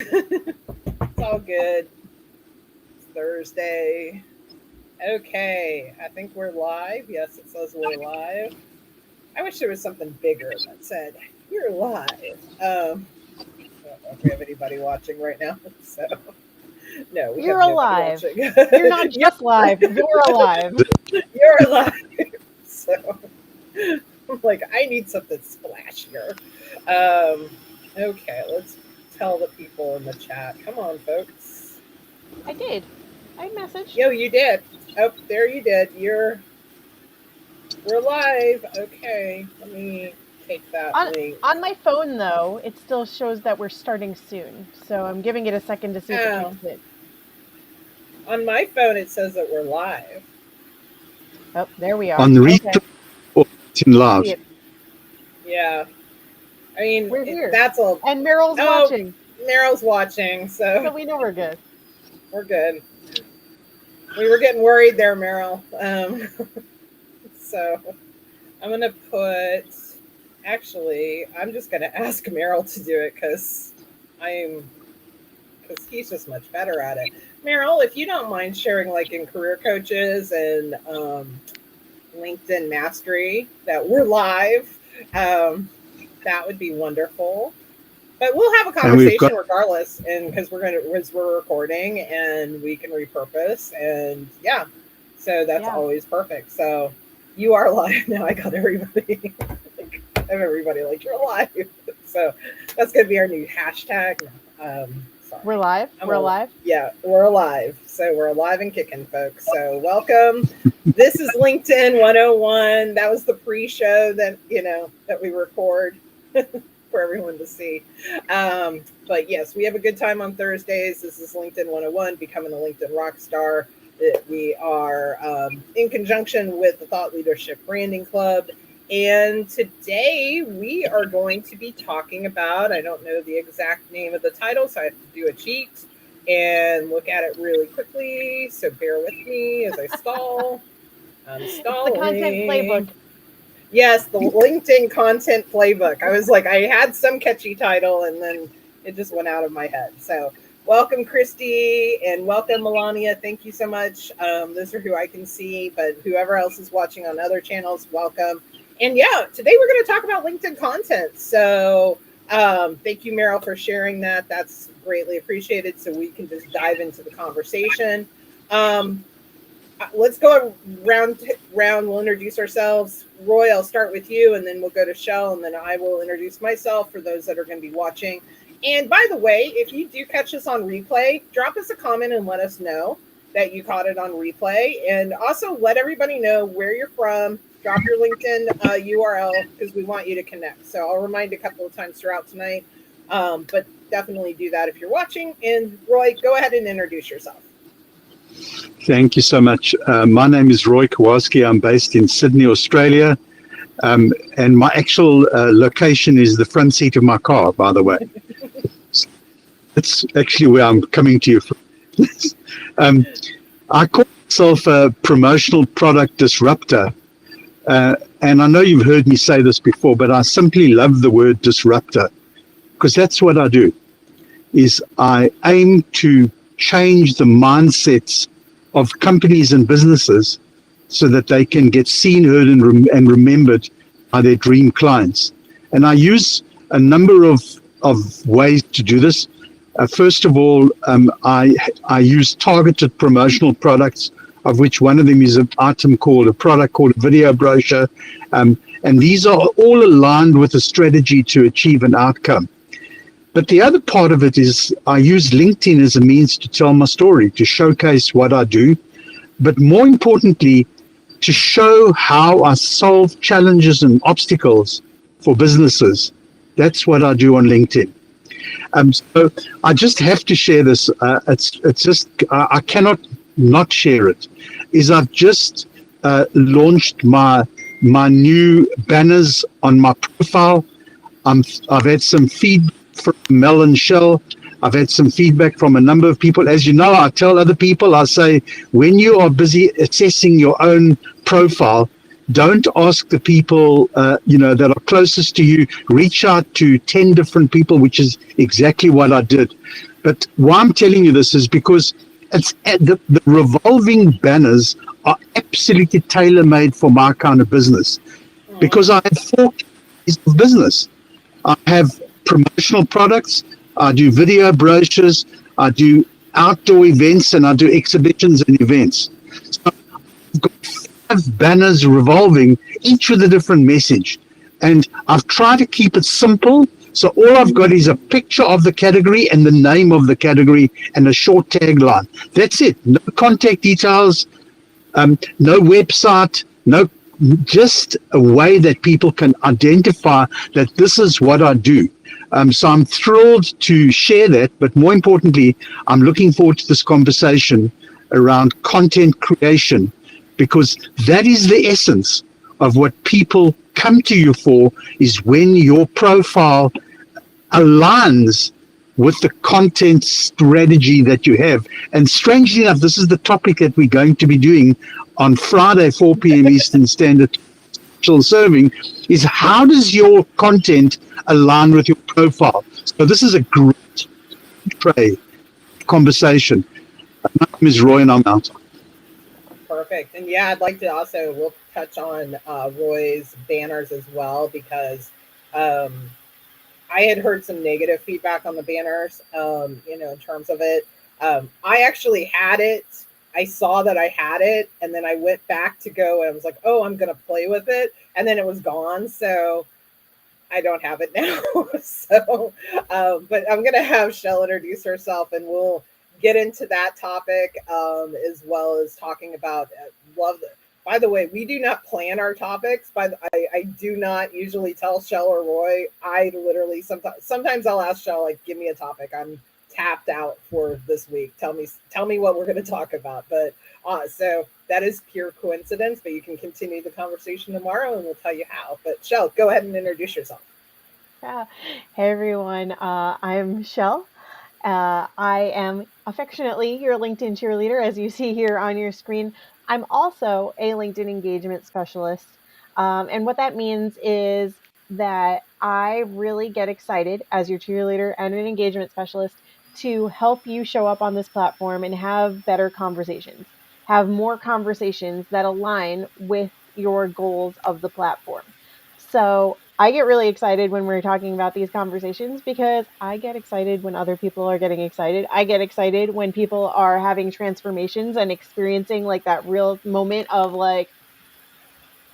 It's all good. It's Thursday. Okay, I think we're live. Yes, it says we're live. I wish there was something bigger that said you're live. I don't know if we have anybody watching right now. So no, we have You're nobody alive. watching. You're not you're, just live, you're alive. you're alive. So I'm like, I need something splashier. Um, okay, let's tell the people in the chat. Come on, folks. I did. I messaged. Yo, you did. Oh, there you did. We're live. Okay, let me take that On, link. on my phone, though, it still shows that we're starting soon. So I'm giving it a second to see if it takes it. On my phone, it says that we're live. Oh, there we are. On the Okay. replay or it's in live. Yeah. I mean, We're here. That's all. And Meryl's watching. Meryl's watching, So we know we're good. We're good. We were getting worried there, Meryl. So I'm going to I'm just going to ask Meryl to do it because he's just much better at it. Meryl, if you don't mind sharing like in Career Coaches and LinkedIn Mastery that we're live, that would be wonderful. But we'll have a conversation regardless, and because we're recording and we can repurpose, and yeah, so that's always perfect. So you are live now. I got everybody. I have everybody like you're alive. So that's gonna be our new hashtag. Sorry. We're live. We're alive. Yeah, we're alive. So we're alive and kicking, folks. So welcome. This is LinkedIn 101. That was the pre-show that we record. For everyone to see. But yes, we have a good time on Thursdays. This is LinkedIn 101, Becoming a LinkedIn Rockstar. We are in conjunction with the Thought Leadership Branding Club. And today we are going to be talking about, I don't know the exact name of the title, so I have to do a cheat and look at it really quickly. So bear with me as I stall. I'm stalling. It's the content playbook. Yes, the LinkedIn content playbook. I was like, I had some catchy title and then it just went out of my head. So welcome, Christy, and welcome, Melania. Thank you so much. Those are who I can see, but whoever else is watching on other channels, welcome. And yeah, today we're going to talk about LinkedIn content. So thank you, Meryl, for sharing that. That's greatly appreciated. So we can just dive into the conversation. Let's go round. We'll introduce ourselves. Roy, I'll start with you, and then we'll go to Shell, and then I will introduce myself for those that are going to be watching. And by the way, if you do catch us on replay, drop us a comment and let us know that you caught it on replay. And also let everybody know where you're from. Drop your LinkedIn URL because we want you to connect. So I'll remind a couple of times throughout tonight, but definitely do that if you're watching. And Roy, go ahead and introduce yourself. Thank you so much. My name is Roy Kowalski. I'm based in Sydney, Australia. And my actual location is the front seat of my car, by the way. It's actually where I'm coming to you from. I call myself a promotional product disruptor. And I know you've heard me say this before, but I simply love the word disruptor because that's what I do, is I aim to change the mindsets of companies and businesses so that they can get seen, heard, and remembered by their dream clients. And I use a number of ways to do this. First of all, I use targeted promotional products, of which one of them is a product called a video brochure. And these are all aligned with a strategy to achieve an outcome. But the other part of it is I use LinkedIn as a means to tell my story, to showcase what I do, but more importantly, to show how I solve challenges and obstacles for businesses. That's what I do on LinkedIn. So I just have to share this. It's just I cannot not share it. I've just launched my new banners on my profile. I've had some feedback from Mel and Shell. I've had some feedback from a number of people. As you know, I tell other people, I say, when you are busy assessing your own profile, don't ask the people, that are closest to you. Reach out to 10 different people, which is exactly what I did. But why I'm telling you this is because it's the revolving banners are absolutely tailor-made for my kind of business. Because I have 4 categories of business. I have promotional products, I do video brochures, I do outdoor events, and I do exhibitions and events. So I've got 5 banners revolving, each with a different message. And I've tried to keep it simple. So all I've got is a picture of the category and the name of the category and a short tagline. That's it. No contact details, no website, no, just a way that people can identify that this is what I do. So I'm thrilled to share that, but more importantly, I'm looking forward to this conversation around content creation, because that is the essence of what people come to you for, is when your profile aligns with the content strategy that you have. And strangely enough, this is the topic that we're going to be doing on Friday, 4 p.m. Eastern Standard Serving, is how does your content align with your profile? So this is a great trade conversation. My name is Roy and I'm out. Perfect. And yeah, I'd like to also, we'll touch on Roy's banners as well, because I had heard some negative feedback on the banners, in terms of it. I actually had it. I saw that I had it, and then I went back to go and I was like, oh, I'm going to play with it. And then it was gone. So I don't have it now. So, but I'm going to have Shell introduce herself, and we'll get into that topic, as well as talking about love. By the way, we do not plan our topics. I do not usually tell Shell or Roy. I literally sometimes I'll ask Shell, like, give me a topic. I'm tapped out for this week. Tell me what we're going to talk about. But so that is pure coincidence. But you can continue the conversation tomorrow, and we'll tell you how. But Shell, go ahead and introduce yourself. Yeah. Hey everyone, I'm Shell. I am affectionately your LinkedIn cheerleader, as you see here on your screen. I'm also a LinkedIn engagement specialist. And what that means is that I really get excited as your cheerleader and an engagement specialist to help you show up on this platform and have better conversations, have more conversations that align with your goals of the platform. So I get really excited when we're talking about these conversations, because I get excited when other people are getting excited. I get excited when people are having transformations and experiencing like that real moment of like,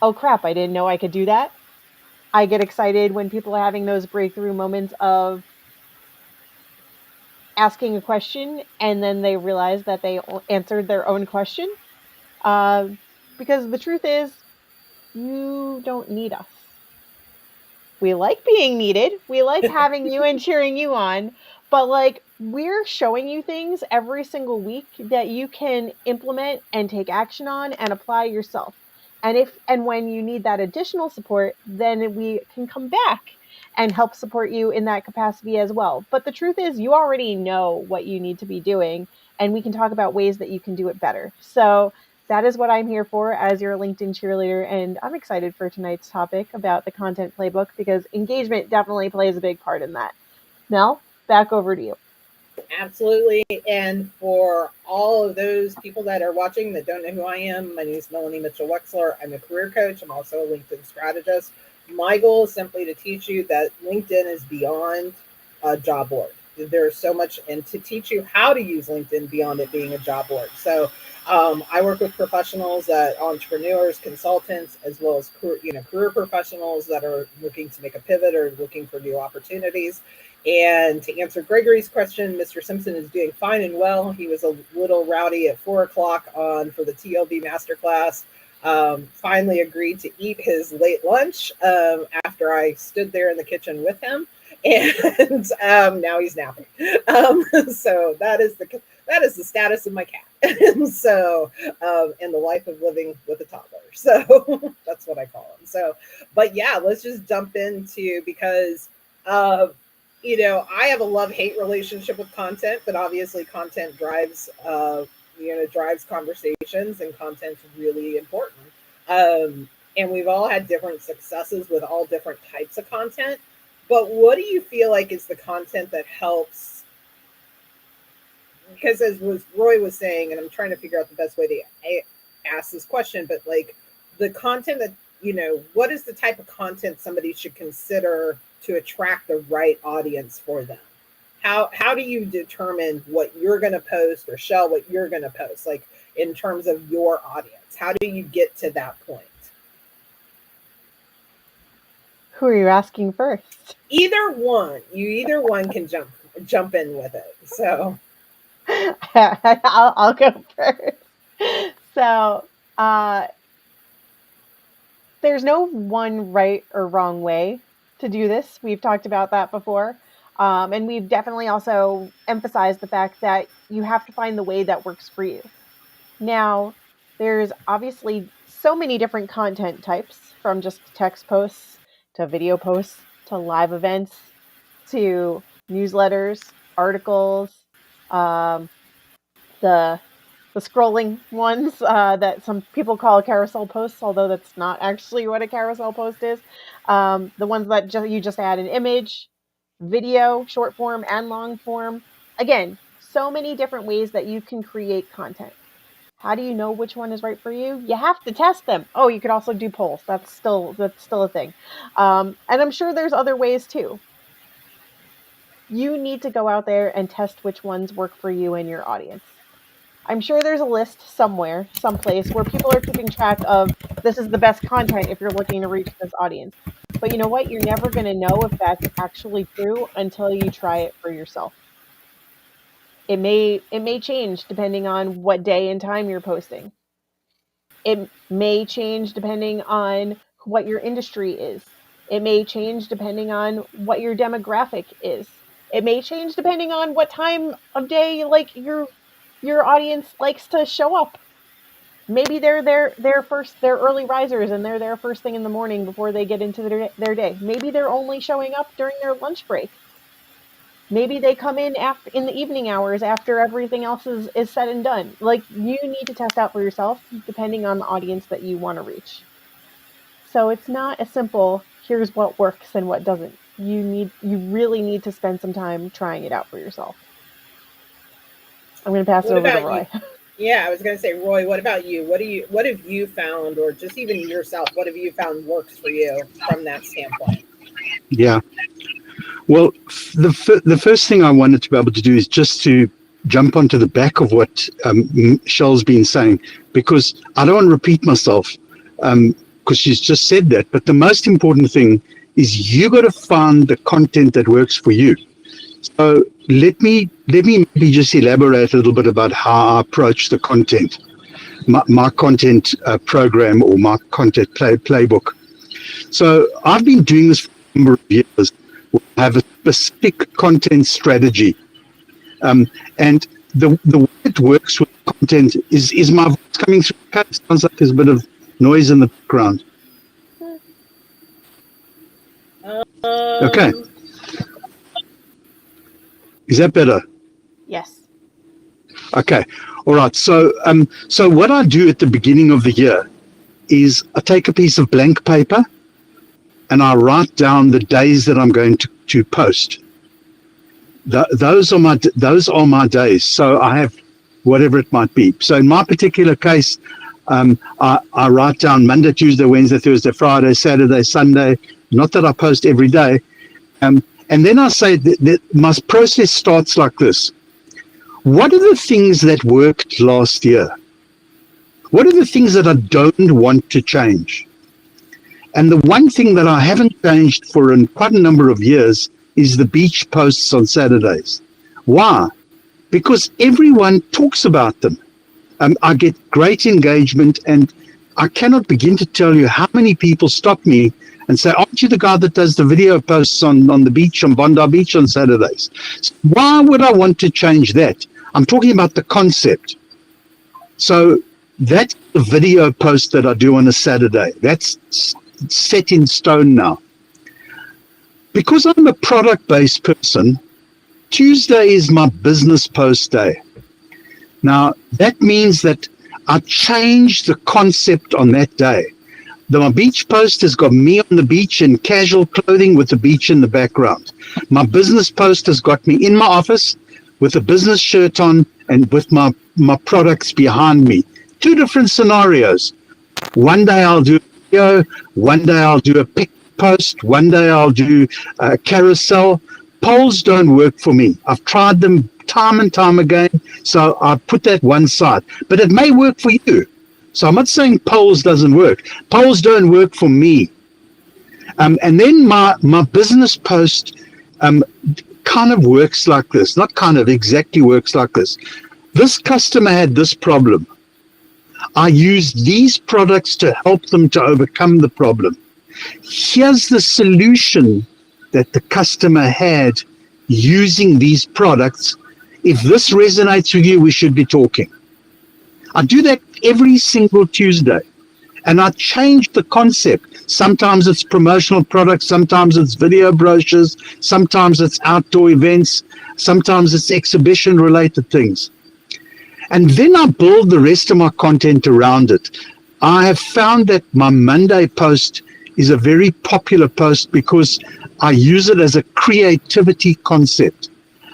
oh crap, I didn't know I could do that. I get excited when people are having those breakthrough moments of asking a question and then they realize that they answered their own question. Uh, because the truth is, you don't need us. We like being needed. We like having you and cheering you on. But like, we're showing you things every single week that you can implement and take action on and apply yourself. And when you need that additional support, then we can come back and help support you in that capacity as well. But the truth is, you already know what you need to be doing, and we can talk about ways that you can do it better. So that is what I'm here for as your LinkedIn cheerleader. And I'm excited for tonight's topic about the content playbook, because engagement definitely plays a big part in that. Mel, back over to you. Absolutely. And for all of those people that are watching that don't know who I am, my name is Melanie Mitchell Wexler. I'm a career coach. I'm also a LinkedIn strategist. My goal is simply to teach you that LinkedIn is beyond a job board. There's so much, and to teach you how to use LinkedIn beyond it being a job board. So I work with professionals, entrepreneurs, consultants, as well as career professionals that are looking to make a pivot or looking for new opportunities. And to answer Gregory's question, Mr. Simpson is doing fine and well. He was a little rowdy at 4 o'clock for the TLB masterclass. Finally agreed to eat his late lunch after I stood there in the kitchen with him, and now he's napping. So that is the status of my cat. And so, and the life of living with a toddler. So that's what I call him. So, but yeah, let's just jump into, because I have a love-hate relationship with content, but obviously content drives conversations, and content's really important. And we've all had different successes with all different types of content. But what do you feel like is the content that helps because as Roy was saying, and I'm trying to figure out the best way to ask this question, but like the content that, what is the type of content somebody should consider to attract the right audience for them? How do you determine what you're going to post, or Shell, what you're going to post, like in terms of your audience? How do you get to that point? Who are you asking first? Either one. Either one can jump in with it. So I'll go first. So there's no one right or wrong way to do this. We've talked about that before. And we've definitely also emphasized the fact that you have to find the way that works for you. Now, there's obviously so many different content types, from just text posts to video posts to live events to newsletters, articles, the scrolling ones that some people call carousel posts, although that's not actually what a carousel post is. The ones that you just add an image, video, short form and long form. Again, so many different ways that you can create content. How do you know which one is right for you? You have to test them. Oh, you could also do polls. That's still a thing. And I'm sure there's other ways too. You need to go out there and test which ones work for you and your audience. I'm sure there's a list somewhere, someplace, where people are keeping track of this is the best content if you're looking to reach this audience. But you know what? You're never going to know if that's actually true until you try it for yourself. It may change depending on what day and time you're posting. It may change depending on what your industry is. It may change depending on what your demographic is. It may change depending on what time of day like your audience likes to show up. Maybe they're early risers and they're there first thing in the morning before they get into their day. Maybe they're only showing up during their lunch break. Maybe they come in in the evening hours after everything else is said and done. Like, you need to test out for yourself depending on the audience that you want to reach. So it's not a simple, here's what works and what doesn't. You really need to spend some time trying it out for yourself. I'm going to pass it over to Roy. Yeah, I was going to say, Roy, what about you? What have you found, or just even yourself, what have you found works for you from that standpoint? Yeah. Well, the first thing I wanted to be able to do is just to jump onto the back of what Shell's been saying, because I don't want to repeat myself, because she's just said that. But the most important thing is you got to find the content that works for you. So let me maybe just elaborate a little bit about how I approach the content, my content program, or my content playbook. So I've been doing this for a number of years. I have a specific content strategy, and the way it works with content is my voice coming through. It sounds like there's a bit of noise in the background. Okay. Is that better? Yes. Okay. All right. So what I do at the beginning of the year is I take a piece of blank paper and I write down the days that I'm going to post. Those are my days. So I have whatever it might be. So in my particular case, I write down Monday, Tuesday, Wednesday, Thursday, Friday, Saturday, Sunday. Not that I post every day. And then I say that my process starts like this. What are the things that worked last year? What are the things that I don't want to change? And the one thing that I haven't changed for quite a number of years is the beach posts on Saturdays. Why? Because everyone talks about them. I get great engagement, and I cannot begin to tell you how many people stop me and say, aren't you the guy that does the video posts on the beach, on Bondi Beach on Saturdays? So why would I want to change that? I'm talking about the concept. So that's the video post that I do on a Saturday. That's set in stone now. Because I'm a product-based person, Tuesday is my business post day. Now, that means that I change the concept on that day. My beach post has got me on the beach in casual clothing with the beach in the background. My business post has got me in my office with a business shirt on and with my products behind me. Two different scenarios. One day I'll do a video, one day I'll do a pic post, one day I'll do a carousel. Polls don't work for me. I've tried them time and time again, so I put that one side. But it may work for you. So I'm not saying polls doesn't work. Polls don't work for me. And then my business post kind of works like this. Not kind of, exactly works like this. This customer had this problem. I used these products to help them to overcome the problem. Here's the solution that the customer had using these products. If this resonates with you, we should be talking. I do that every single Tuesday. And I change the concept. Sometimes it's promotional products, sometimes it's video brochures, sometimes it's outdoor events, sometimes it's exhibition related things. And then I build the rest of my content around it. I have found that my Monday post is a very popular post because I use it as a creativity concept.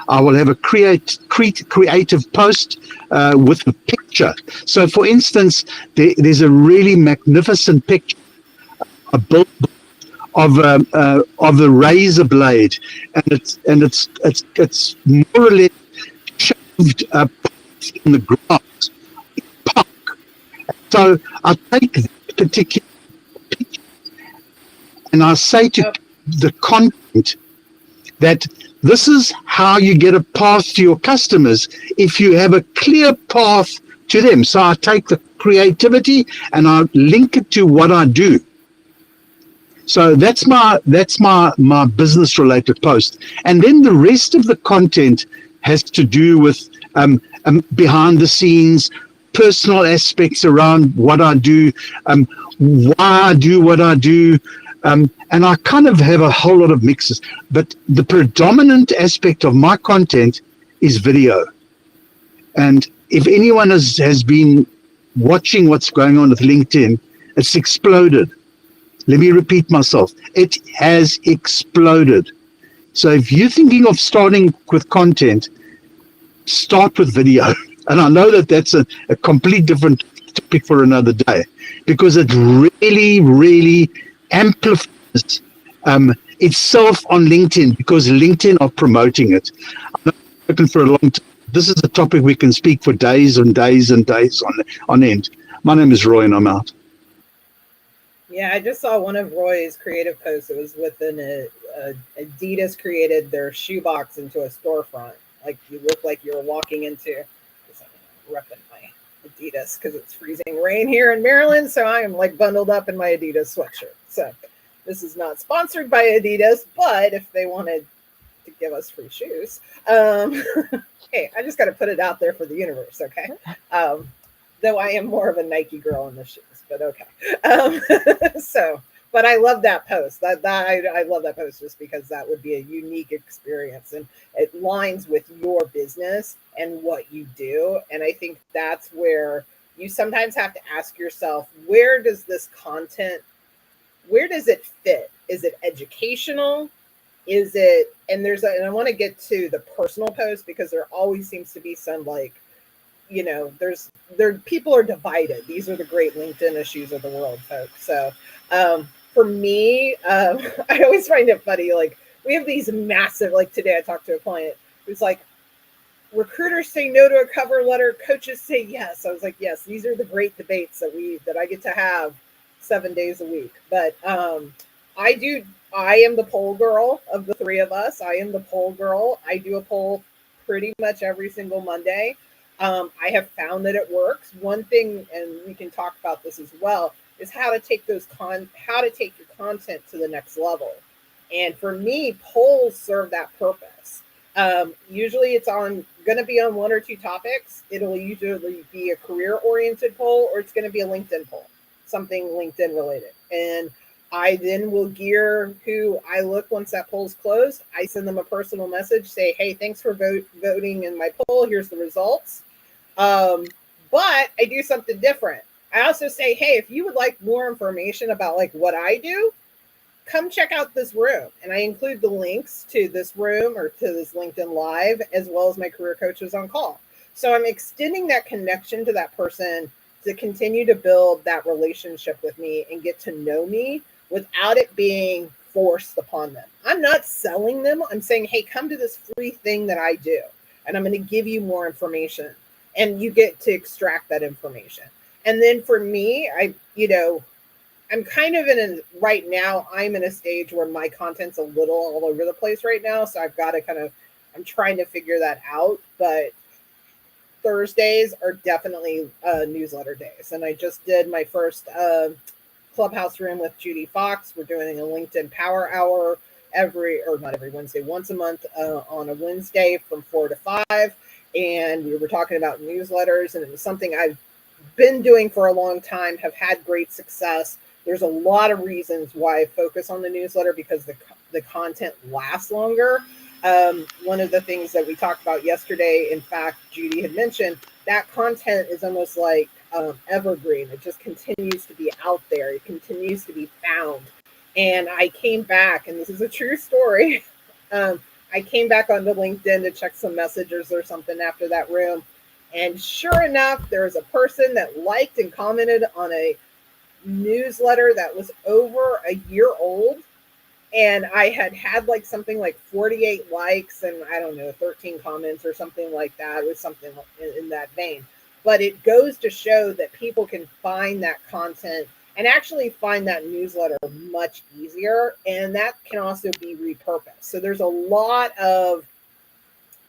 I will have a creative post with a picture. So, for instance, there's a really magnificent picture, a build of a razor blade, and it's more or less shoved in the grass in the park. So I take that particular picture and I say to the content that this is how you get a path to your customers if you have a clear path to them. So I take the creativity and I link it to what I do. So that's my business related post. And then the rest of the content has to do with behind the scenes, personal aspects around what I do, why I do what I do. And I kind of have a whole lot of mixes, but the predominant aspect of my content is video. And if anyone has been watching what's going on with LinkedIn, it's exploded. Let me repeat myself. It has exploded. So if you're thinking of starting with content, start with video. And I know that that's a complete different topic for another day, because it really, really amplifies itself on LinkedIn, because LinkedIn are promoting it. I've spoken for a long time. This is a topic we can speak for days and days and days on end. My name is Roy and I'm out. Yeah, I just saw one of Roy's creative posts. It was within Adidas created their shoebox into a storefront. Like you look like you're walking into, I'm repping my Adidas because it's freezing rain here in Maryland. So I am like bundled up in my Adidas sweatshirt. So this is not sponsored by Adidas, but if they wanted to give us free shoes, hey, I just got to put it out there for the universe. Okay. Though I am more of a Nike girl in the shoes, but okay. But I love that post. I love that post just because that would be a unique experience and it lines with your business and what you do. And I think that's where you sometimes have to ask yourself, where does this content, where does it fit? Is it educational? Is it, and I want to get to the personal post because there always seems to be some like, you know, people are divided. These are the great LinkedIn issues of the world, folks. So for me, I always find it funny. Like we have these massive, like today I talked to a client who's like, recruiters say no to a cover letter, coaches say yes. I was like, yes, these are the great debates that I get to have 7 days a week. But I am the poll girl of the three of us. I am the poll girl. I do a poll pretty much every single Monday. I have found that it works. One thing, and we can talk about this as well, is how to take your content to the next level. And for me, polls serve that purpose. Usually it's going to be on one or two topics. It'll usually be a career-oriented poll, or it's going to be a LinkedIn poll, something LinkedIn related. And I then will gear who I look once that poll's closed. I send them a personal message, say, hey, thanks for voting in my poll. Here's the results. But I do something different. I also say, hey, if you would like more information about like what I do, come check out this room. And I include the links to this room or to this LinkedIn Live, as well as my career coaches on call. So I'm extending that connection to that person to continue to build that relationship with me and get to know me without it being forced upon them. I'm not selling them. I'm saying, hey, come to this free thing that I do, and I'm going to give you more information, and you get to extract that information. And then for me, I'm kind of right now, I'm in a stage where my content's a little all over the place right now. So I've got to I'm trying to figure that out. But Thursdays are definitely newsletter days. And I just did my first Clubhouse room with Judy Fox. We're doing a LinkedIn Power Hour not every Wednesday, once a month on a Wednesday from 4 to 5. And we were talking about newsletters, and it was something I've been doing for a long time, have had great success. There's a lot of reasons why I focus on the newsletter, because the content lasts longer. One of the things that we talked about yesterday, in fact, Judy had mentioned, that content is almost like evergreen. It just continues to be out there. It continues to be found. And I came back, and this is a true story. I came back onto LinkedIn to check some messages or something after that room. And sure enough, there was a person that liked and commented on a newsletter that was over a year old. And I had like something like 48 likes and 13 comments or something like that. It was something in that vein. But it goes to show that people can find that content and actually find that newsletter much easier. And that can also be repurposed. So there's a lot of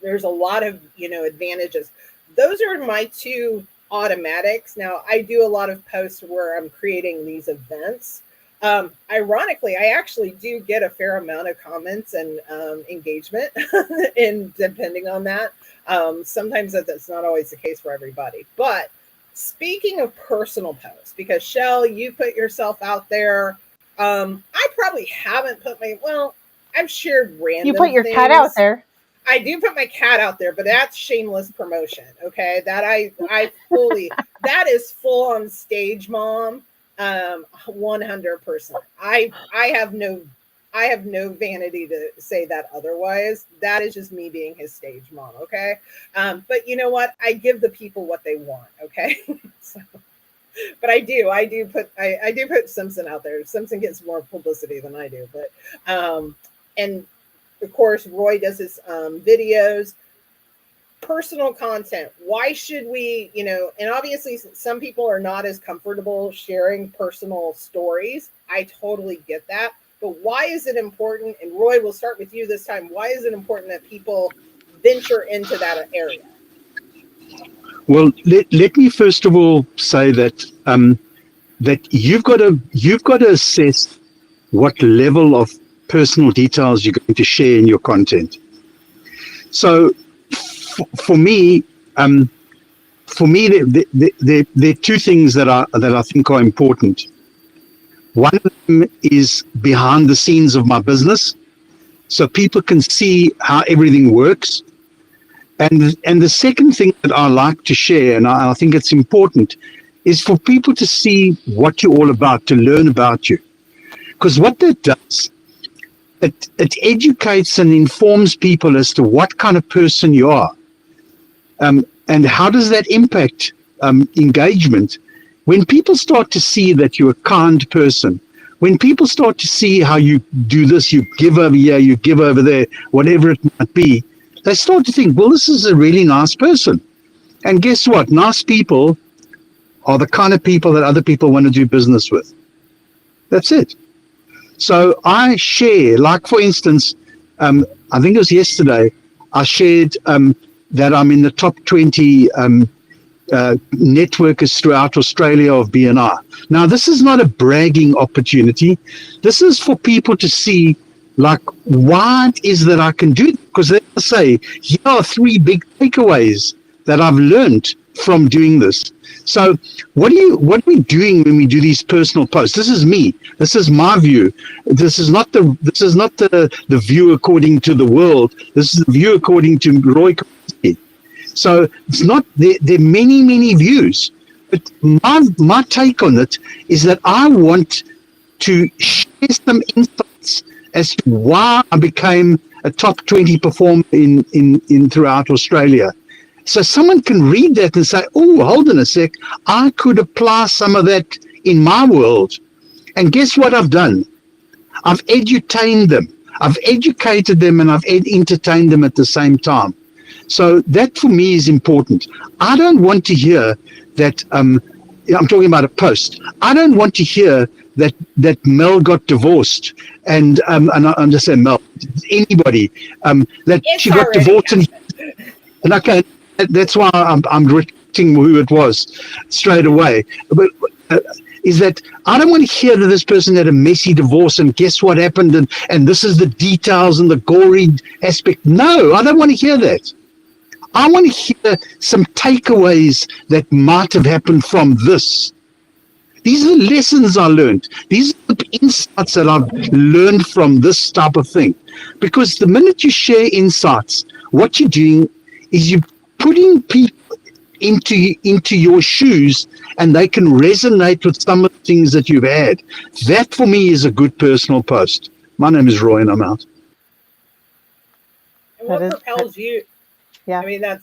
advantages. Those are my two automatics. Now, I do a lot of posts where I'm creating these events. Ironically, I actually do get a fair amount of comments and engagement, and depending on that. Sometimes that's not always the case for everybody. But speaking of personal posts, because Shell, you put yourself out there. I probably haven't I've shared random You put your things. cat out there. I do put my cat out there, but that's shameless promotion. Okay. That I fully, that is full on stage mom. 100%. I have no vanity to say that otherwise. That is just me being his stage mom. Okay. But you know what? I give the people what they want. Okay. So, but I do put Simpson out there. Simpson gets more publicity than I do, but, and of course, Roy does his videos, personal content. Why should we, and obviously some people are not as comfortable sharing personal stories. I totally get that. But why is it important? And Roy, we'll start with you this time. Why is it important that people venture into that area? Well, let me first of all say that that you've got to assess what level of personal details you're going to share in your content. So for me, there are two things that I think are important. One of them is behind the scenes of my business, so people can see how everything works. And the second thing that I like to share, and I think it's important, is for people to see what you're all about, to learn about you. Because what that does, it educates and informs people as to what kind of person you are. And how does that impact engagement? When people start to see that you're a kind person, when people start to see how you do this, you give over here, you give over there, whatever it might be, they start to think, well, this is a really nice person. And guess what? Nice people are the kind of people that other people want to do business with. That's it. So I share, like for instance, I think it was yesterday, I shared that I'm in the top 20 networkers throughout Australia of BNI. Now, this is not a bragging opportunity. This is for people to see, like, what is that I can do? Because they say, here are 3 big takeaways that I've learned from doing this. So what are we doing when we do these personal posts? This is me. This is my view. This is not the view according to the world. This is the view according to Roy. So it's not there are many views. But my take on it is that I want to share some insight as to why I became a top 20 performer in throughout Australia. So someone can read that and say, oh, hold on a sec, I could apply some of that in my world. And guess what I've done? I've edutained them. I've educated them and I've entertained them at the same time. So that for me is important. I don't want to hear that, I'm talking about a post. I don't want to hear that Mel got divorced and I'm just saying Mel, anybody, that It's she got already divorced and okay, that's why I'm directing who it was straight away. But is that I don't want to hear that this person had a messy divorce and guess what happened and this is the details and the gory aspect. No, I don't want to hear that. I want to hear some takeaways that might have happened from this. These are the lessons I learned. These are the insights that I've learned from this type of thing. Because the minute you share insights, what you're doing is you're putting people into your shoes and they can resonate with some of the things that you've had. That for me is a good personal post. My name is Roy and I'm out. And what propels you? Yeah. I mean, I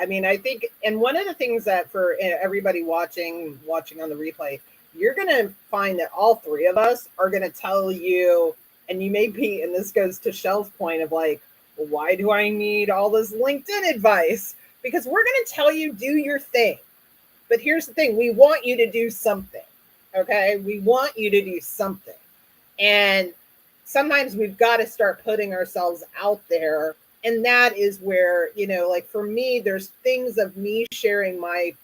mean, I think, and one of the things that for everybody watching on the replay, you're going to find that all three of us are going to tell you, and you may be, and this goes to Shell's point of like, well, why do I need all this LinkedIn advice? Because we're going to tell you, do your thing. But here's the thing. We want you to do something. Okay. We want you to do something. And sometimes we've got to start putting ourselves out there. And that is where, like for me, there's things of me sharing and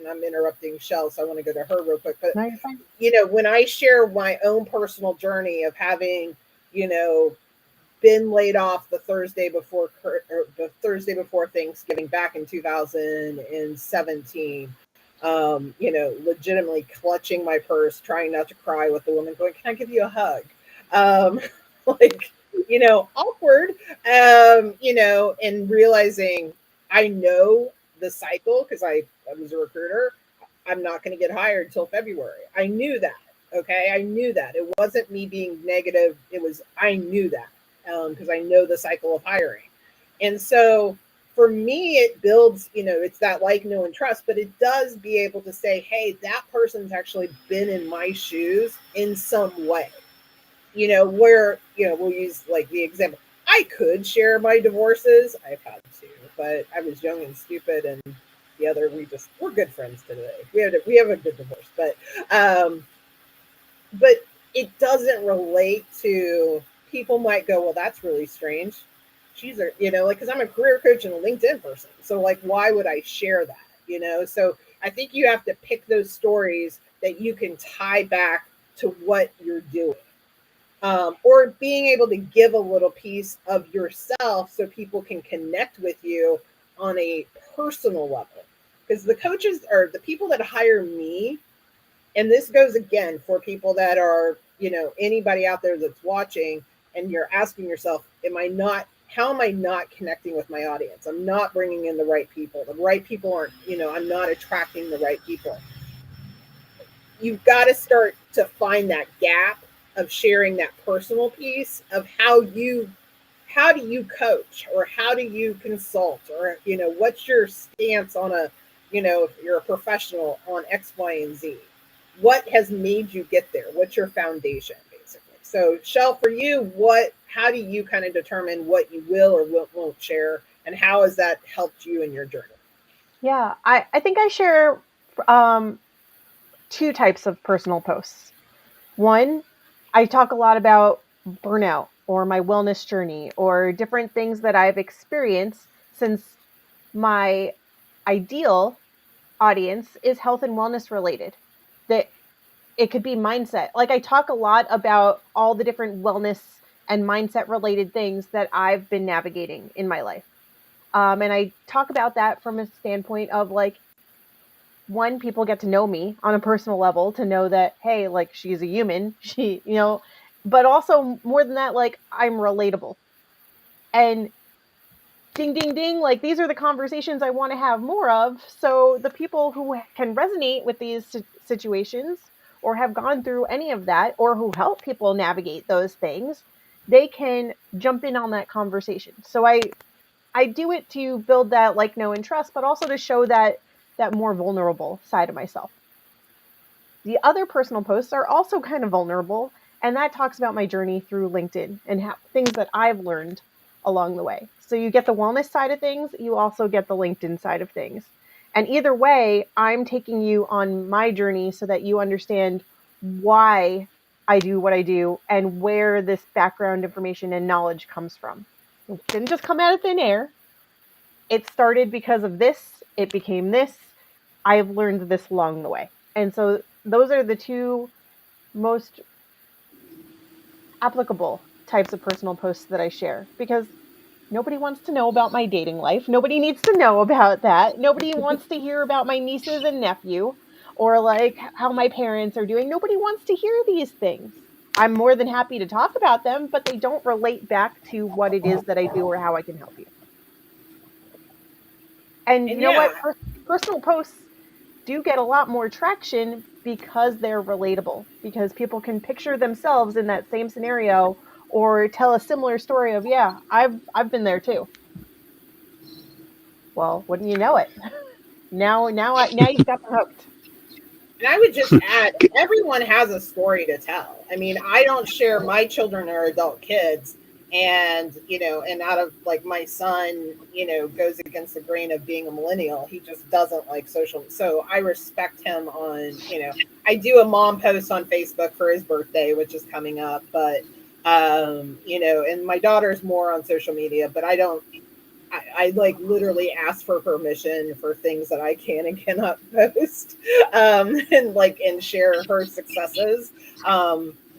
I'm interrupting Shell, so I want to go to her real quick. But, when I share my own personal journey of having, been laid off the Thursday before Thanksgiving back in 2017, legitimately clutching my purse, trying not to cry with the woman going, can I give you a hug? Like, awkward, and realizing I know the cycle because I was a recruiter. I'm not going to get hired till February. I knew that. Okay. I knew that. It wasn't me being negative. I knew that because I know the cycle of hiring. And so for me, it builds, it's that like, know, and trust, but it does be able to say, hey, that person's actually been in my shoes in some way. Where, we'll use like the example. I could share my divorces. I've had to, but I was young and stupid. And the other, we're good friends today. We have a good divorce, but it doesn't relate to people might go, well, that's really strange. She's because I'm a career coach and a LinkedIn person. So like, why would I share that? So I think you have to pick those stories that you can tie back to what you're doing. Or being able to give a little piece of yourself so people can connect with you on a personal level. Because the coaches or the people that hire me, and this goes again for people that are, anybody out there that's watching and you're asking yourself, how am I not connecting with my audience? I'm not bringing in the right people. The right people aren't, I'm not attracting the right people. You've got to start to find that gap of sharing that personal piece of how do you coach or how do you consult or, what's your stance on if you're a professional on X, Y, and Z. What has made you get there? What's your foundation, basically? So, Shell, for you, how do you kind of determine what you will or won't share, and how has that helped you in your journey? Yeah, I think I share two types of personal posts. One, I talk a lot about burnout or my wellness journey or different things that I've experienced since my ideal audience is health and wellness related. That it could be mindset. Like I talk a lot about all the different wellness and mindset related things that I've been navigating in my life. And I talk about that from a standpoint of like, one, people get to know me on a personal level to know that, hey, like she's a human, but also more than that, like I'm relatable. And ding, ding, ding, like these are the conversations I want to have more of. So the people who can resonate with these situations or have gone through any of that or who help people navigate those things they can jump in on that conversation. So I do it to build that like, know, and trust, but also to show that more vulnerable side of myself. The other personal posts are also kind of vulnerable, and that talks about my journey through LinkedIn and things that I've learned along the way. So you get the wellness side of things, you also get the LinkedIn side of things. And either way, I'm taking you on my journey so that you understand why I do what I do and where this background information and knowledge comes from. It didn't just come out of thin air. It started because of this, it became this. I've learned this along the way. And so those are the two most applicable types of personal posts that I share, because nobody wants to know about my dating life. Nobody needs to know about that. Nobody wants to hear about my nieces and nephew or like how my parents are doing. Nobody wants to hear these things. I'm more than happy to talk about them, but they don't relate back to what it is that I do or how I can help you. And you know what? Personal posts do get a lot more traction because they're relatable, because people can picture themselves in that same scenario or tell a similar story of, yeah, I've been there too. Well, wouldn't you know it? Now you've got them hooked. And I would just add, everyone has a story to tell. I mean, I don't share, my children are adult kids, and and out of like, my son goes against the grain of being a millennial. He just doesn't like social, so I respect him on I do a mom post on Facebook for his birthday, which is coming up, but and my daughter's more on social media, but I like literally ask for permission for things that I can and cannot post, and share her successes.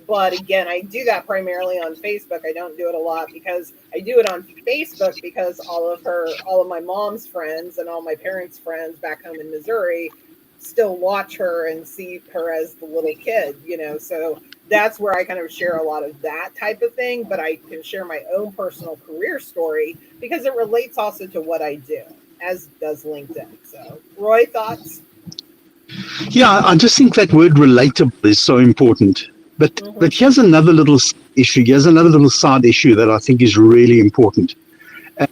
But again, I do that primarily on Facebook. I don't do it a lot because I do it on Facebook because all of my mom's friends and all my parents' friends back home in Missouri still watch her and see her as the little kid, so that's where I kind of share a lot of that type of thing. But I can share my own personal career story because it relates also to what I do, as does LinkedIn. So, Roy, thoughts? Yeah, I just think that word relatable is so important. But here's another little issue. Here's another little side issue that I think is really important.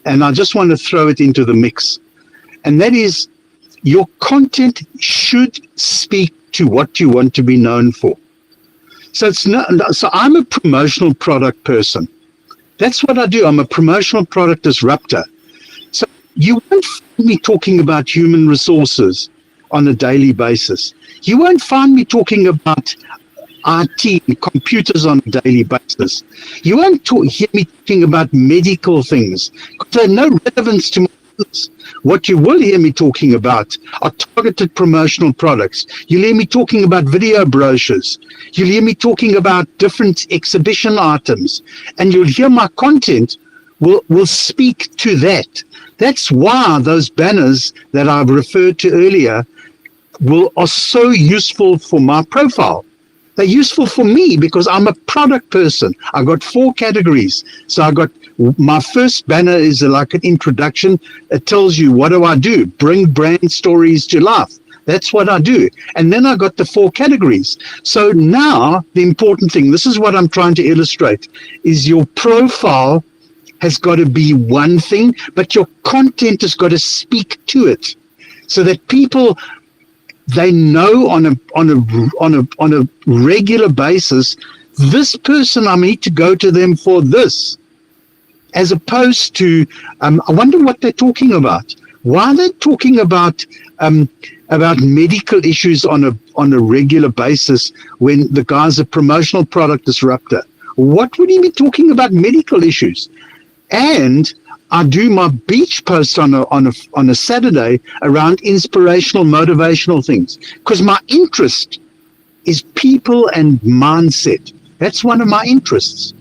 And I just want to throw it into the mix. And that is, your content should speak to what you want to be known for. So so I'm a promotional product person. That's what I do. I'm a promotional product disruptor. So you won't find me talking about human resources on a daily basis. You won't find me talking about IT and computers on a daily basis. You won't hear me talking about medical things because they have no relevance to my business. What you will hear me talking about are targeted promotional products. You'll hear me talking about video brochures. You'll hear me talking about different exhibition items. And you'll hear my content will speak to that. That's why those banners that I've referred to earlier are so useful for my profile. They're useful for me because I'm a product person. I got 4 categories. So I got, my first banner is like an introduction. It tells you, what do I do? Bring brand stories to life. That's what I do. And then I got the 4 categories. So now the important thing, this is what I'm trying to illustrate, is your profile has got to be one thing, but your content has got to speak to it so that people, they know on a regular basis, this person, I need to go to them for this, as opposed to I wonder what they're talking about. Why are they talking about medical issues on a regular basis when the guy's a promotional product disruptor? What would he be talking about medical issues? And I do my beach post on a Saturday around inspirational, motivational things, because my interest is people and mindset. That's one of my interests.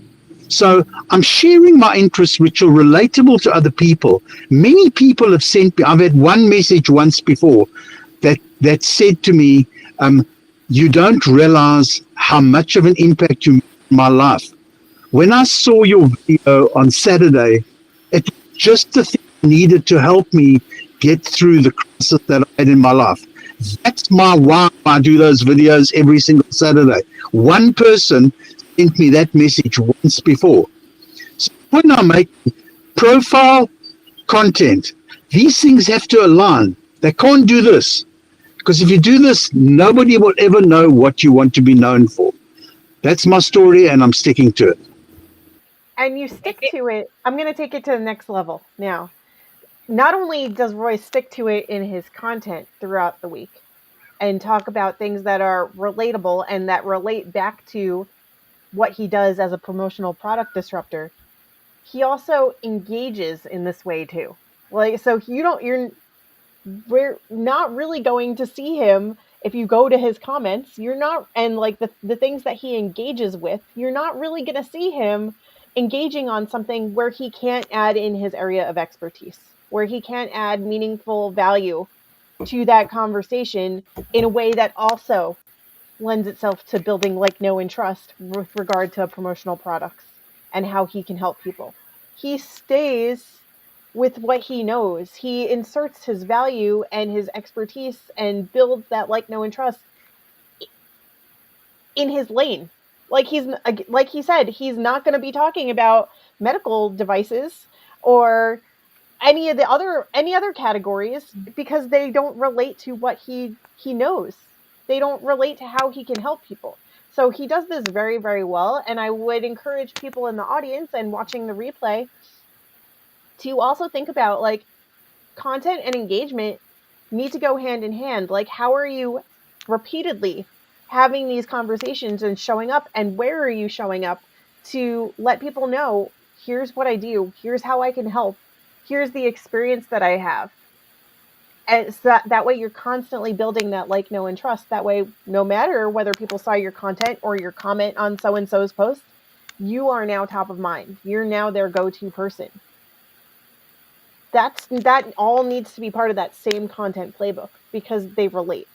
So I'm sharing my interests, which are relatable to other people. Many people have sent me, I've had one message once before that said to me, you don't realize how much of an impact you made in my life. When I saw your video on Saturday, it was just the thing I needed to help me get through the crisis that I had in my life. That's my why I do those videos every single Saturday. One person sent me that message once before. point I'm making, profile, content. These things have to align. They can't do this. Because if you do this, nobody will ever know what you want to be known for. That's my story, and I'm sticking to it. And you stick to it. I'm going to take it to the next level now. Not only does Roy stick to it in his content throughout the week and talk about things that are relatable and that relate back to what he does as a promotional product disruptor, he also engages in this way too. Like, so we're not really going to see him if you go to his comments. You're not, and like the things that he engages with, you're not really going to see him engaging on something where he can't add in his area of expertise, where he can't add meaningful value to that conversation in a way that also lends itself to building like, know, and trust with regard to promotional products and how he can help people. He stays with what he knows. He inserts his value and his expertise and builds that like, know, and trust in his lane. Like he said, he's not going to be talking about medical devices or any other categories because they don't relate to what he knows. They don't relate to how he can help people. So he does this very, very well, and I would encourage people in the audience and watching the replay to also think about like content and engagement need to go hand in hand. Like, how are you repeatedly having these conversations and showing up, and where are you showing up to let people know, here's what I do, here's how I can help, here's the experience that I have. And so that way you're constantly building that like, know, and trust. That way, no matter whether people saw your content or your comment on so and so's post, you are now top of mind. You're now their go-to person. That all needs to be part of that same content playbook because they relate.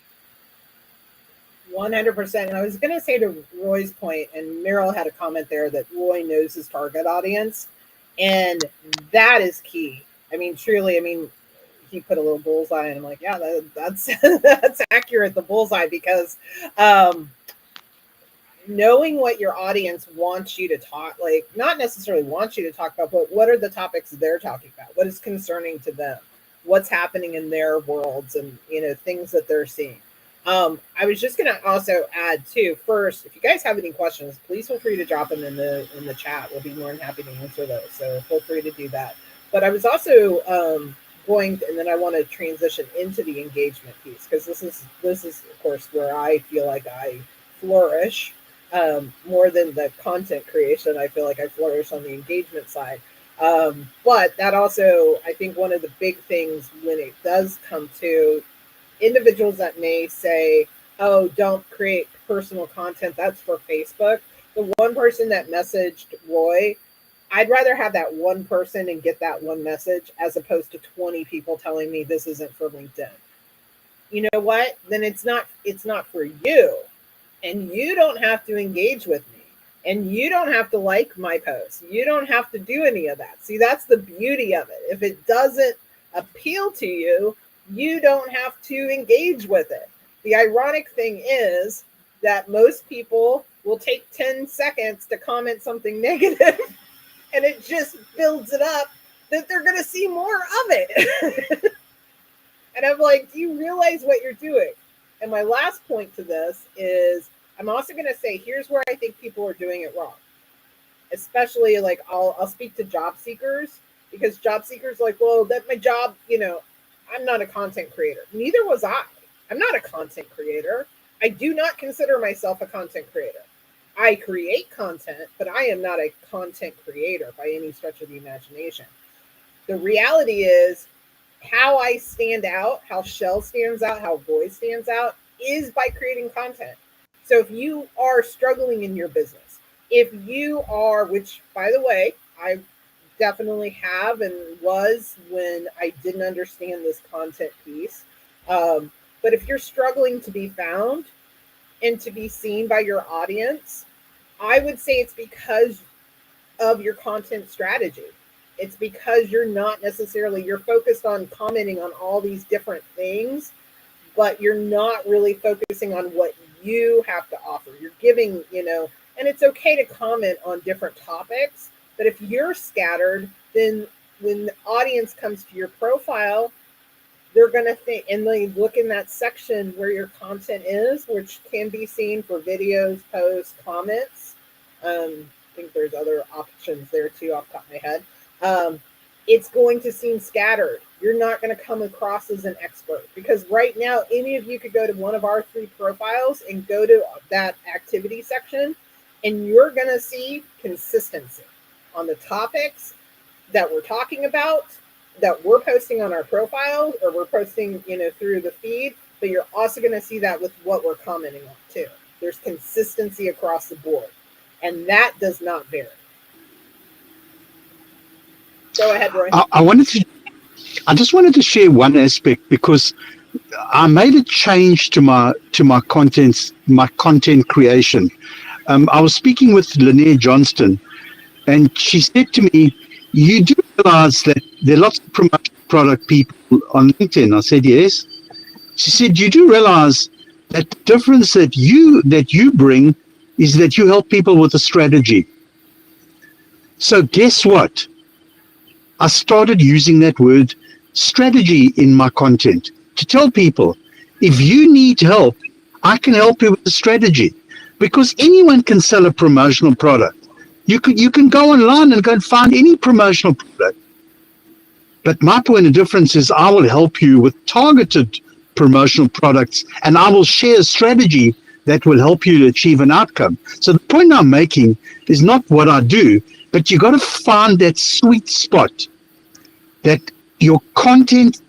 100%. And I was going to say to Roy's point, and Meryl had a comment there that Roy knows his target audience, and that is key. I mean, truly, I mean, he put a little bullseye, and I'm like, yeah, that's that's accurate, the bullseye, because knowing what your audience wants you to talk, like not necessarily wants you to talk about, but what are the topics they're talking about? What is concerning to them? What's happening in their worlds, and things that they're seeing. I was just going to also add too. First, if you guys have any questions, please feel free to drop them in the chat. We'll be more than happy to answer those. So feel free to do that. But I was also and then I want to transition into the engagement piece, because this is of course where I feel like I flourish more than the content creation. I feel like I flourish on the engagement side. But that also, I think one of the big things when it does come to individuals that may say, oh, don't create personal content, that's for Facebook. The one person that messaged Roy, I'd rather have that one person and get that one message as opposed to 20 people telling me this isn't for LinkedIn. You know what? Then it's not for you. And you don't have to engage with me. And you don't have to like my posts. You don't have to do any of that. See, that's the beauty of it. If it doesn't appeal to you, you don't have to engage with it. The ironic thing is that most people will take 10 seconds to comment something negative, and it just builds it up that they're going to see more of it. And I'm like, do you realize what you're doing? And my last point to this is, I'm also going to say, here's where I think people are doing it wrong. Especially, like, I'll speak to job seekers, because job seekers are like, well, that's my job, I'm not a content creator. Neither was I. I'm not a content creator. I do not consider myself a content creator. I create content, but I am not a content creator by any stretch of the imagination. The reality is, how I stand out, how Shell stands out, how Roy stands out, is by creating content. So if you are struggling in your business, if you are, which, by the way, I definitely have and was when I didn't understand this content piece. But if you're struggling to be found and to be seen by your audience, I would say it's because of your content strategy. It's because you're focused on commenting on all these different things, but you're not really focusing on what you have to offer. You're giving, and it's okay to comment on different topics, But if you're scattered, then when the audience comes to your profile, they're going to think, and they look in that section where your content is, which can be seen for videos, posts, comments. I think there's other options there too off the top of my head. It's going to seem scattered. You're not going to come across as an expert, because right now, any of you could go to one of our 3 profiles and go to that activity section, and you're going to see consistency on the topics that we're talking about, that we're posting on our profile, or we're posting, through the feed. But you're also going to see that with what we're commenting on too. There's consistency across the board, and that does not vary. Go ahead, Roy. I just wanted to share one aspect, because I made a change to my content creation. I was speaking with Lynette Johnston, and she said to me, "You do realize that there are lots of promotional product people on LinkedIn?" I said, "Yes." She said, "You do realize that the difference that you bring is that you help people with a strategy." So guess what? I started using that word strategy in my content to tell people, if you need help, I can help you with the strategy, because anyone can sell a promotional product. You can go online and go and find any promotional product. But my point of difference is I will help you with targeted promotional products, and I will share a strategy that will help you to achieve an outcome. So the point I'm making is not what I do, but you got to find that sweet spot that your content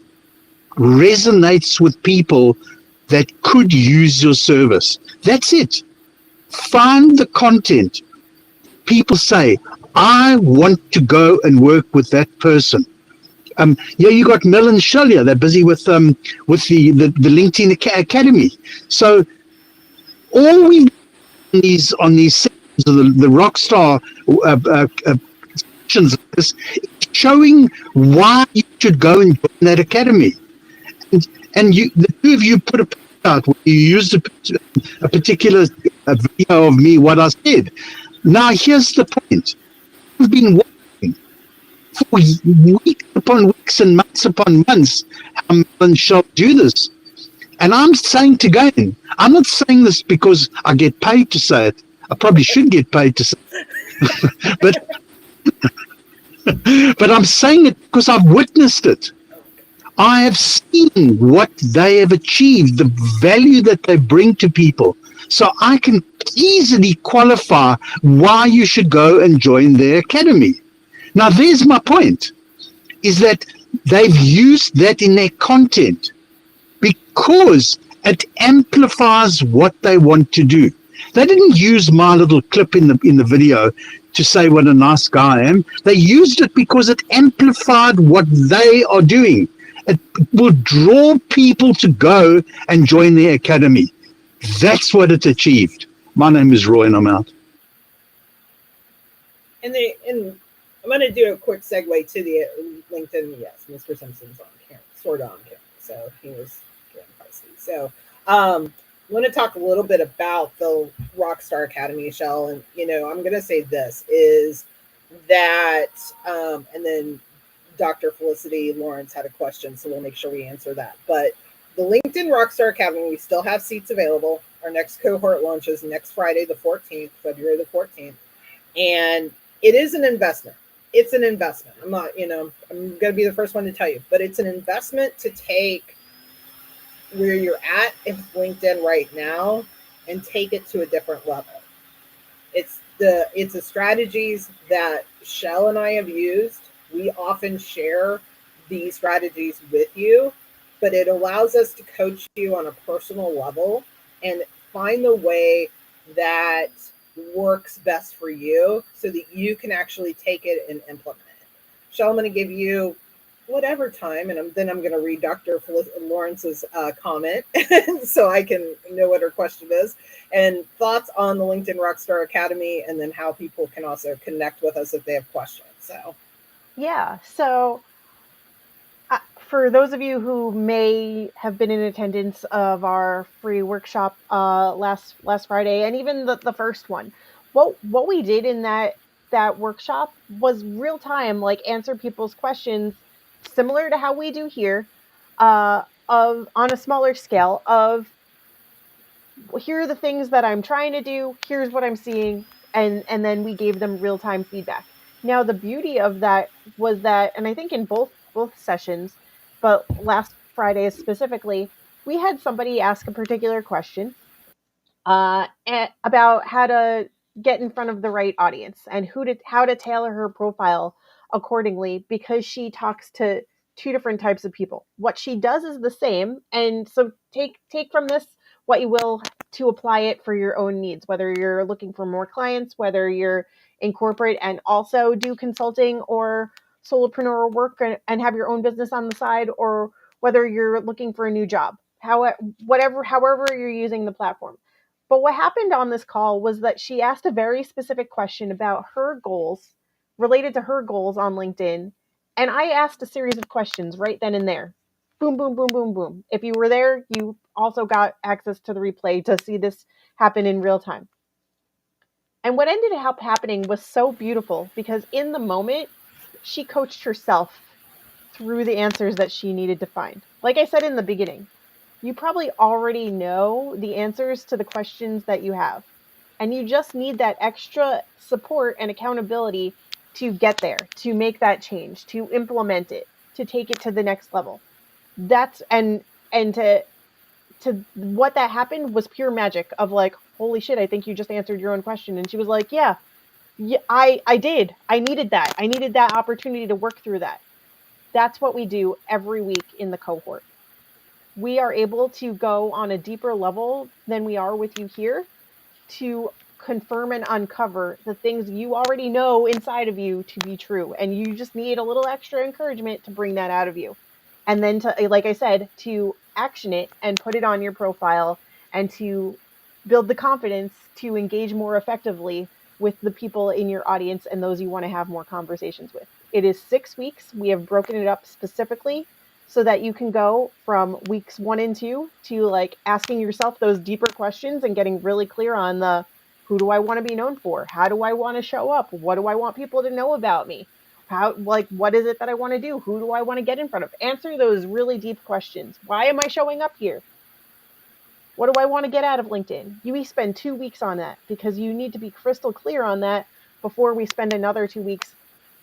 resonates with people that could use your service. That's it. Find the content. People say, I want to go and work with that person. You got Mel and Shelia. They're busy with the LinkedIn Academy. So all we on these sections of the Rockstar sections of this, showing why you should go and join that academy. And the 2 of you put a post out where you used a particular video of me, what I said. Now here's the point. We've been working for weeks upon weeks and months upon months how Mel and Shell do this. And I'm saying it again, I'm not saying this because I get paid to say it. I probably should get paid to say it. But I'm saying it because I've witnessed it. I have seen what they have achieved, the value that they bring to people. So I can easily qualify why you should go and join their academy. Now, there's my point, is that they've used that in their content because it amplifies what they want to do. They didn't use my little clip in the video to say what a nice guy I am. They used it because it amplified what they are doing. It will draw people to go and join their academy. That's what it achieved. My name is Roy, and I'm out. And I'm going to do a quick segue to the LinkedIn. Yes, Mr. Simpson's on camera, sort of on camera. So he was getting feisty. So I want to talk a little bit about the Rockstar Academy, Shell. And, I'm going to say this is that, and then Dr. Felicity Lawrence had a question, so we'll make sure we answer that. But the LinkedIn Rockstar Academy, we still have seats available. Our next cohort launches next Friday, the 14th, February the 14th. And it is an investment. It's an investment. I'm not, I'm going to be the first one to tell you, but it's an investment to take where you're at in LinkedIn right now and take it to a different level. It's the strategies that Shell and I have used. We often share these strategies with you, but it allows us to coach you on a personal level and find the way that works best for you so that you can actually take it and implement it. Shell, I'm going to give you whatever time, and then I'm going to read Dr. Lawrence's comment so I can know what her question is, and thoughts on the LinkedIn Rockstar Academy, and then how people can also connect with us if they have questions. So, yeah. So for those of you who may have been in attendance of our free workshop last Friday, and even the first one, what we did in that that workshop was real time, like answer people's questions similar to how we do here, of on a smaller scale of here are the things that I'm trying to do, here's what I'm seeing, and then we gave them real time feedback. Now the beauty of that was that, and I think in both sessions, but last Friday specifically, we had somebody ask a particular question about how to get in front of the right audience and how to tailor her profile accordingly, because she talks to two different types of people. What she does is the same, and so take from this what you will to apply it for your own needs, whether you're looking for more clients, whether you're in corporate and also do consulting or solopreneur work and have your own business on the side, or whether you're looking for a new job, however you're using the platform. But what happened on this call was that she asked a very specific question about her goals, related to her goals on LinkedIn. And I asked a series of questions right then and there. Boom, boom, boom, boom, boom. If you were there, you also got access to the replay to see this happen in real time. And what ended up happening was so beautiful because in the moment, she coached herself through the answers that she needed to find. Like I said in the beginning, you probably already know the answers to the questions that you have. And you just need that extra support and accountability to get there, to make that change, to implement it, to take it to the next level. That's and to what that happened was pure magic of like, holy shit, I think you just answered your own question. And she was like, yeah, I did. I needed that. I needed that opportunity to work through that. That's what we do every week in the cohort. We are able to go on a deeper level than we are with you here to confirm and uncover the things you already know inside of you to be true. And you just need a little extra encouragement to bring that out of you. And then to, like I said, to action it and put it on your profile and to build the confidence to engage more effectively with the people in your audience and those you want to have more conversations with. It is 6 weeks. We have broken it up specifically so that you can go from weeks 1 and 2 to like asking yourself those deeper questions and getting really clear on the who do I want to be known for? How do I want to show up? What do I want people to know about me? How, like, what is it that I want to do? Who do I want to get in front of? Answer those really deep questions. Why am I showing up here? What do I want to get out of LinkedIn? You spend 2 weeks on that because you need to be crystal clear on that before we spend another 2 weeks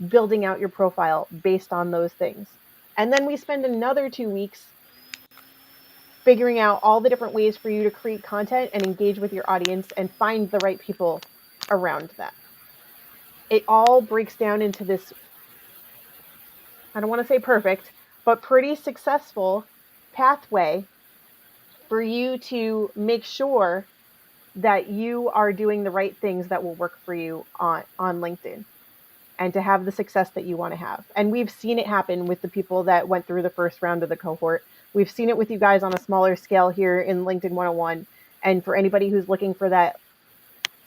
building out your profile based on those things. And then we spend another 2 weeks figuring out all the different ways for you to create content and engage with your audience and find the right people around that. It all breaks down into this, I don't want to say perfect, but pretty successful pathway for you to make sure that you are doing the right things that will work for you on LinkedIn and to have the success that you want to have. And we've seen it happen with the people that went through the first round of the cohort. We've seen it with you guys on a smaller scale here in LinkedIn 101. And for anybody who's looking for that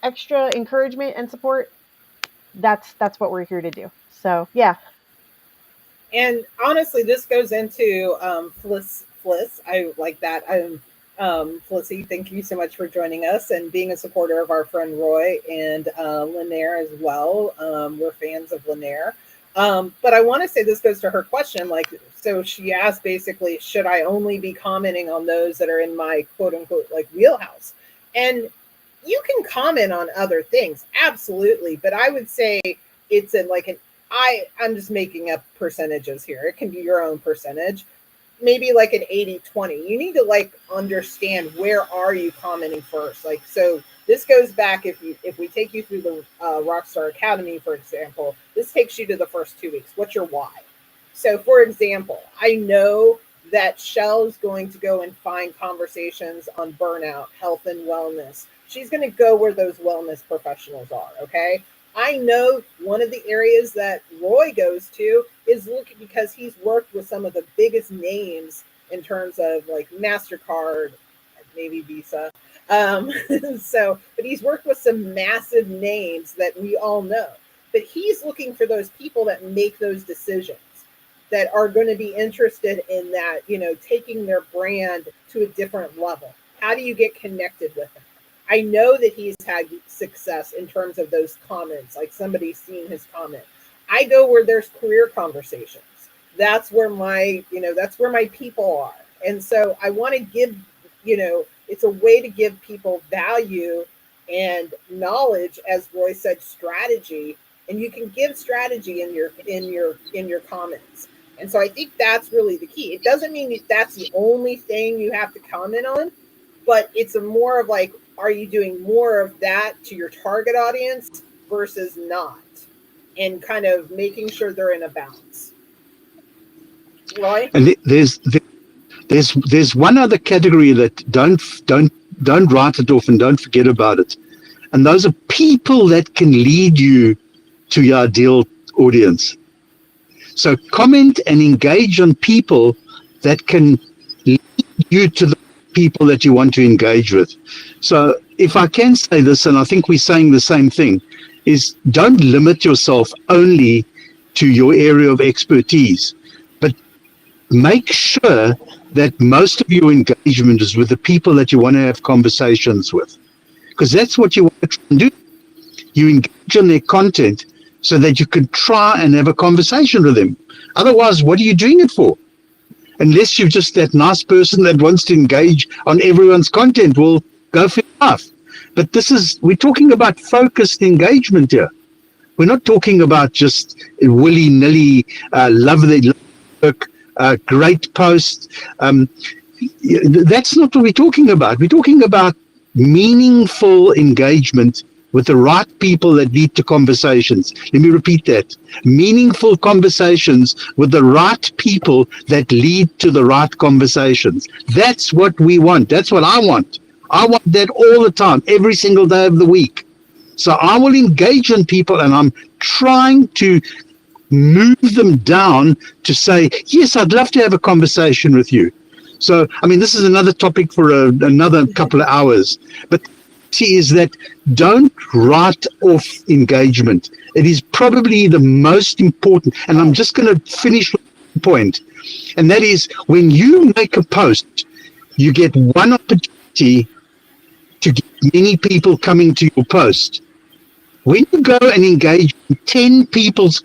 extra encouragement and support, that's what we're here to do. So, yeah. And honestly, this goes into Fliss. I like that. Flissy, thank you so much for joining us and being a supporter of our friend Roy and Lanier as well. We're fans of Lanier. But I want to say this goes to her question. Like, so she asked basically, should I only be commenting on those that are in my quote unquote like wheelhouse? And you can comment on other things, absolutely. But I would say it's in like I'm just making up percentages here. It can be your own percentage, maybe like an 80-20. You need to like understand where are you commenting first. Like, so this goes back, if we take you through the Rockstar Academy, for example, this takes you to the first 2 weeks. What's your why? So for example, I know that Shell's going to go and find conversations on burnout, health and wellness. She's going to go where those wellness professionals are. Okay. I know one of the areas that Roy goes to is looking because he's worked with some of the biggest names in terms of like MasterCard, maybe Visa. But he's worked with some massive names that we all know. But he's looking for those people that make those decisions, that are going to be interested in that, taking their brand to a different level. How do you get connected with them? I know that he's had success in terms of those comments, like somebody seeing his comment. I go where there's career conversations. That's where that's where my people are. And so I want to give, it's a way to give people value and knowledge, as Roy said, strategy, and you can give strategy in your comments. And so I think that's really the key. It doesn't mean that that's the only thing you have to comment on, but it's a more of like, are you doing more of that to your target audience versus not, and kind of making sure they're in a balance. Roy? And there's one other category that don't write it off and don't forget about it. And those are people that can lead you to your ideal audience. So comment and engage on people that can lead you to the people that you want to engage with. So if I can say this, and I think we're saying the same thing, is don't limit yourself only to your area of expertise, but make sure that most of your engagement is with the people that you want to have conversations with, because that's what you want to try and do. You engage on their content so that you can try and have a conversation with them. Otherwise, what are you doing it for? Unless you're just that nice person that wants to engage on everyone's content, well, go for life. But we're talking about focused engagement here. We're not talking about just willy-nilly, love their work, great post. That's not what we're talking about. We're talking about meaningful engagement with the right people that lead to conversations. Let me repeat that. Meaningful conversations with the right people that lead to the right conversations. That's what we want. That's what I want. I want that all the time, every single day of the week. So I will engage in people, and I'm trying to move them down to say, yes, I'd love to have a conversation with you. So, I mean, this is another topic for another couple of hours. But is that don't write off engagement. It is probably the most important. And I'm just going to finish with one point. And that is, when you make a post, you get one opportunity to get many people coming to your post. When you go and engage in 10 people's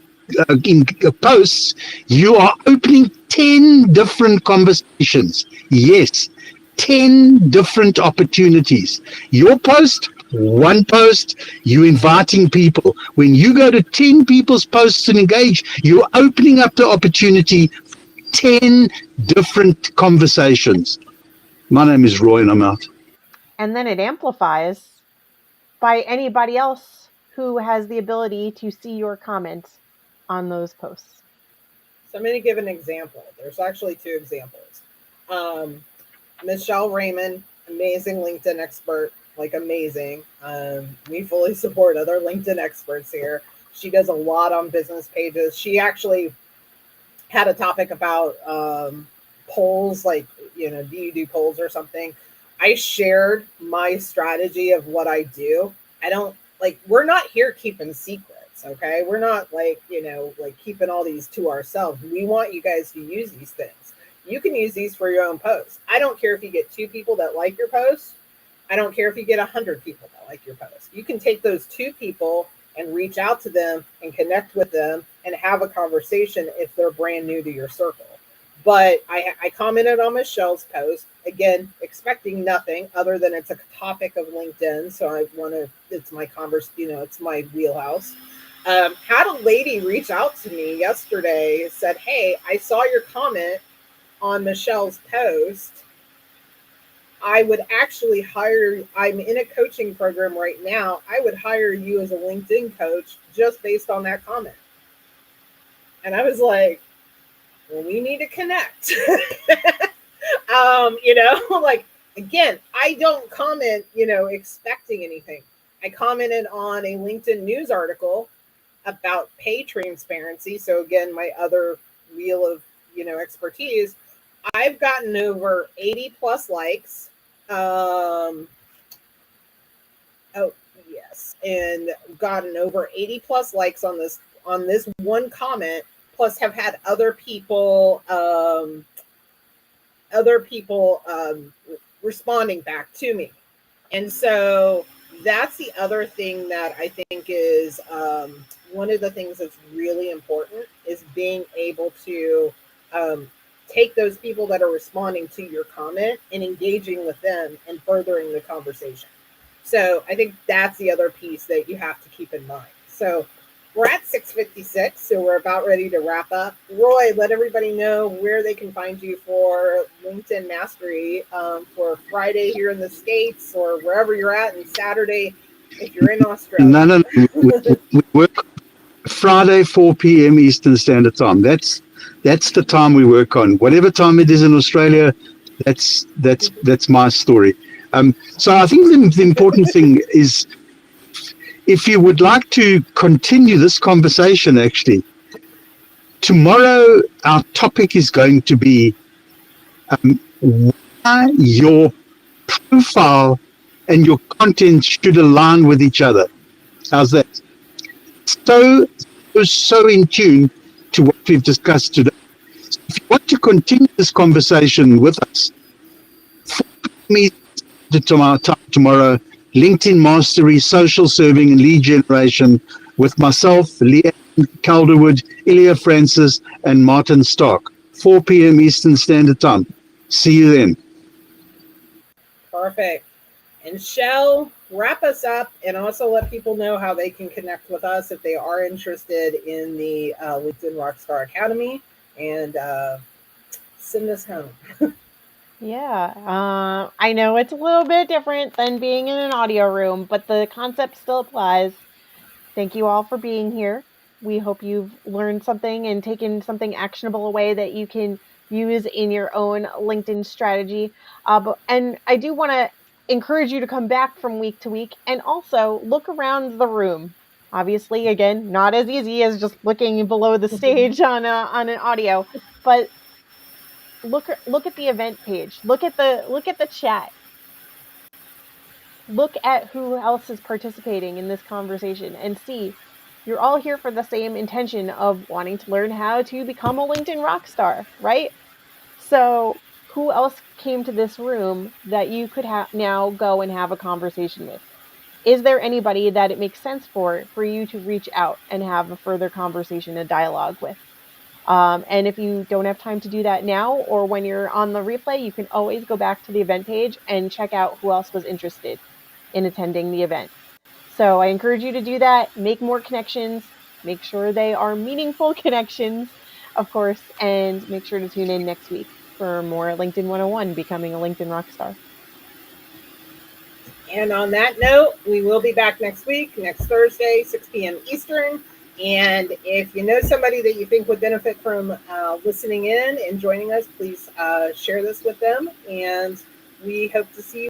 posts, you are opening 10 different conversations. Yes, 10 different opportunities. Your post, one post, you're inviting people. When you go to 10 people's posts and engage, you're opening up the opportunity for 10 different conversations. My name is Roy, and I'm out. And then it amplifies by anybody else who has the ability to see your comment on those posts. So I'm going to give an example. There's actually two examples. Michelle Raymond, amazing LinkedIn expert, like amazing. We fully support other LinkedIn experts here. She does a lot on business pages. She actually had a topic about polls, like, do you do polls or something? I shared my strategy of what I do. I don't we're not here keeping secrets, okay? We're not like keeping all these to ourselves. We want you guys to use these things. You can use these for your own post. I don't care if you get 2 people that like your post. I don't care if you get 100 people that like your post. You can take those 2 people and reach out to them and connect with them and have a conversation if they're brand new to your circle. But I commented on Michelle's post, again, expecting nothing other than it's a topic of LinkedIn. So it's my it's my wheelhouse. Had a lady reach out to me yesterday, said, hey, I saw your comment on Michelle's post. I would actually I'm in a coaching program right now. I would hire you as a LinkedIn coach just based on that comment. And I was like, well, we need to connect. Again, I don't comment, expecting anything. I commented on a LinkedIn news article about pay transparency. So again, my other wheel of, expertise. I've gotten over 80 plus likes. Oh, yes. And gotten over 80 plus likes on this one comment, plus have had other people responding back to me. And so that's the other thing that I think is one of the things that's really important is being able to um, take those people that are responding to your comment and engaging with them and furthering the conversation. So I think that's the other piece that you have to keep in mind. So we're at 6:56, so we're about ready to wrap up. Roy, let everybody know where they can find you for LinkedIn Mastery for Friday here in the States or wherever you're at, and Saturday if you're in Australia. No. We work Friday 4 p.m. Eastern Standard Time. That's the time we work on. Whatever time it is in Australia, that's my story. So I think the important thing is, if you would like to continue this conversation, actually, tomorrow our topic is going to be why your profile and your content should align with each other. How's that? So in tune to what we've discussed today. So if you want to continue this conversation with us, me tomorrow, LinkedIn Mastery, Social Serving and Lead Generation with myself, Leanne Calderwood, Ilya Francis, and Martin Stark, 4 p.m. Eastern Standard Time. See you then. Perfect. And Shell, wrap us up and also let people know how they can connect with us if they are interested in the LinkedIn Rockstar Academy, and send us home. Yeah, I know it's a little bit different than being in an audio room, but the concept still applies. Thank you all for being here. We hope you've learned something and taken something actionable away that you can use in your own LinkedIn strategy. And I do want to encourage you to come back from week to week and also look around the room. Obviously, again, not as easy as just looking below the stage on an audio, but look at the event page. Look at the chat. Look at who else is participating in this conversation and see you're all here for the same intention of wanting to learn how to become a LinkedIn rock star, right? So who else came to this room that you could now go and have a conversation with? Is there anybody that it makes sense for you to reach out and have a further conversation, a dialogue with? And if you don't have time to do that now or when you're on the replay, you can always go back to the event page and check out who else was interested in attending the event. So I encourage you to do that, make more connections, make sure they are meaningful connections, of course, and make sure to tune in next week for more LinkedIn 101, Becoming a LinkedIn Rockstar. And on that note, we will be back next week, next Thursday, 6 p.m. Eastern. And if you know somebody that you think would benefit from listening in and joining us, please share this with them. And we hope to see you